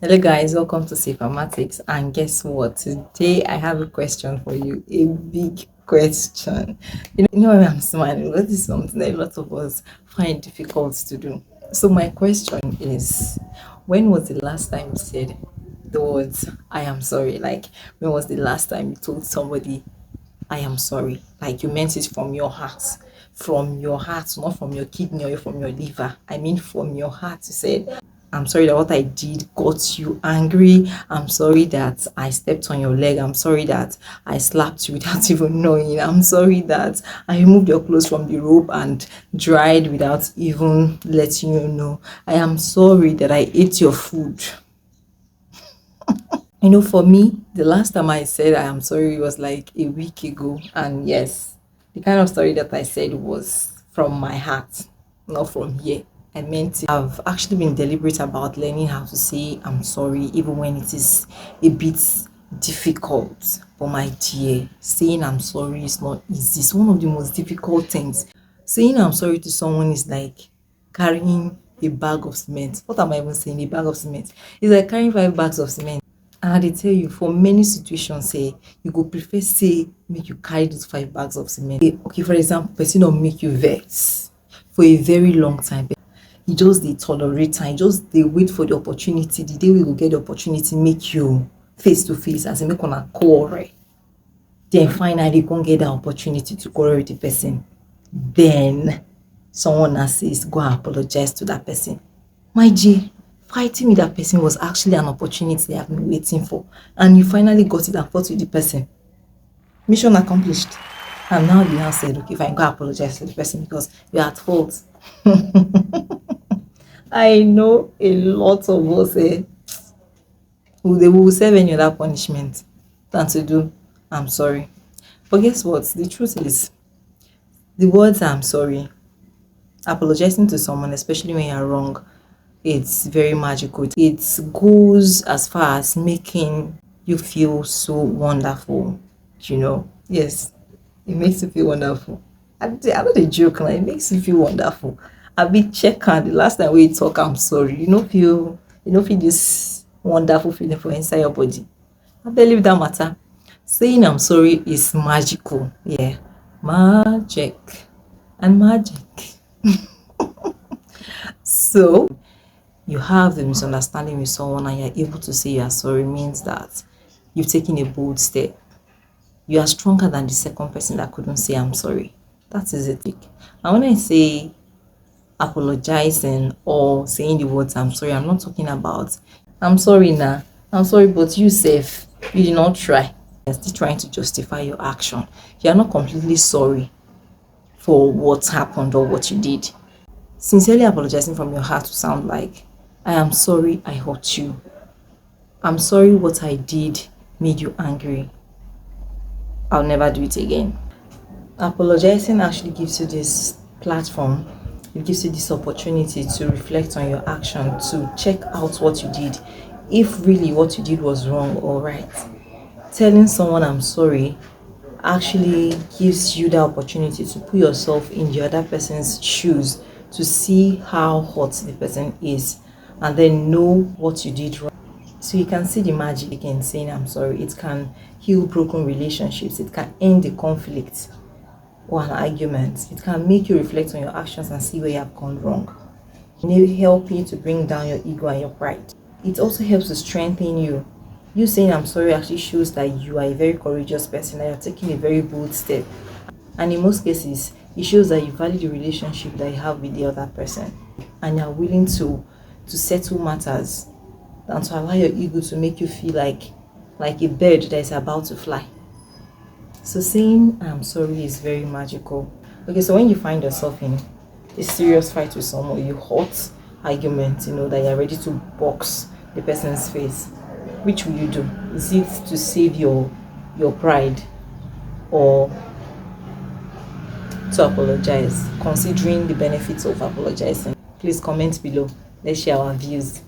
Hello guys, welcome to Seiyefamatics, and guess what? Today I have a question for you, a big question. You know why I'm smiling? This is something that a lot of us find difficult to do. So my question is, when was the last time you said the words "I am sorry"? Like, when was the last time you told somebody "I am sorry"? Like you meant it from your heart, not from your kidney or from your liver. I mean, from your heart. You said, I'm sorry that what I did got you angry. I'm sorry that I stepped on your leg. I'm sorry that I slapped you without even knowing. I'm sorry that I removed your clothes from the rope and dried without even letting you know. I am sorry that I ate your food. For me, the last time I said I am sorry was like a week ago. And yes, the kind of story that I said was from my heart, not from here. I meant it. I've actually been deliberate about learning how to say I'm sorry, even when it is a bit difficult. But my dear, saying I'm sorry is not easy. It's one of the most difficult things. Saying I'm sorry to someone is like carrying a bag of cement. What am I even saying? A bag of cement. It's like carrying 5 bags of cement. And I dey tell you, for many situations, say you go prefer say make you carry those 5 bags of cement. Okay, for example, person don make you vex for a very long time. You just dey tolerate and you just dey wait for the opportunity. The day we go get the opportunity, make you face to face, as in make una quarrel. Then finally you come get that opportunity to quarrel with the person. Then someone now says, go and apologize to that person. My G, fighting with that person was actually an opportunity they have been waiting for. And you finally got it and fought with the person. Mission accomplished. And now you now said, okay, fine, go apologize to the person because you're at fault. I know a lot of us they will serve any other punishment than to do I'm sorry. But guess what? The truth is, the words I'm sorry, apologizing to someone, especially when you're wrong, it's very magical. It goes as far as making you feel so wonderful, Yes, it makes you feel wonderful. I'm not a joke, like, it makes you feel wonderful. I be check the last time we talk, I'm sorry. You know feel this wonderful feeling for inside your body. I believe that matter. Saying I'm sorry is magical. Yeah. Magic and magic. So you have the misunderstanding with someone and you're able to say you are sorry means that you've taken a bold step. You are stronger than the second person that couldn't say I'm sorry. That is it. And when I say apologizing or saying the words I'm sorry, I'm not talking about I'm sorry now. I'm sorry, but you safe. You did not try. You're still trying to justify your action. You are not completely sorry for what happened or what you did. Sincerely apologizing from your heart to sound like, I am sorry I hurt you. I'm sorry what I did made you angry. I'll never do it again. Apologizing actually gives you this platform. It gives you this opportunity to reflect on your action, to check out what you did, if really what you did was wrong or right. Telling someone I'm sorry actually gives you the opportunity to put yourself in the other person's shoes, to see how hurt the person is and then know what you did wrong. So you can see the magic in saying I'm sorry. It can heal broken relationships. It can end the conflict or an argument. It can make you reflect on your actions and see where you have gone wrong. It may help you to bring down your ego and your pride. It also helps to strengthen you. You saying I'm sorry actually shows that you are a very courageous person, that you're taking a very bold step. And in most cases, it shows that you value the relationship that you have with the other person and you're willing to settle matters than to allow your ego to make you feel like a bird that is about to fly. So saying I'm sorry is very magical. Okay, so when you find yourself in a serious fight with someone, you hot argument, that you're ready to box the person's face, which will you do? Is it to save your pride or to apologize, considering the benefits of apologizing? Please comment below. Let's share our views.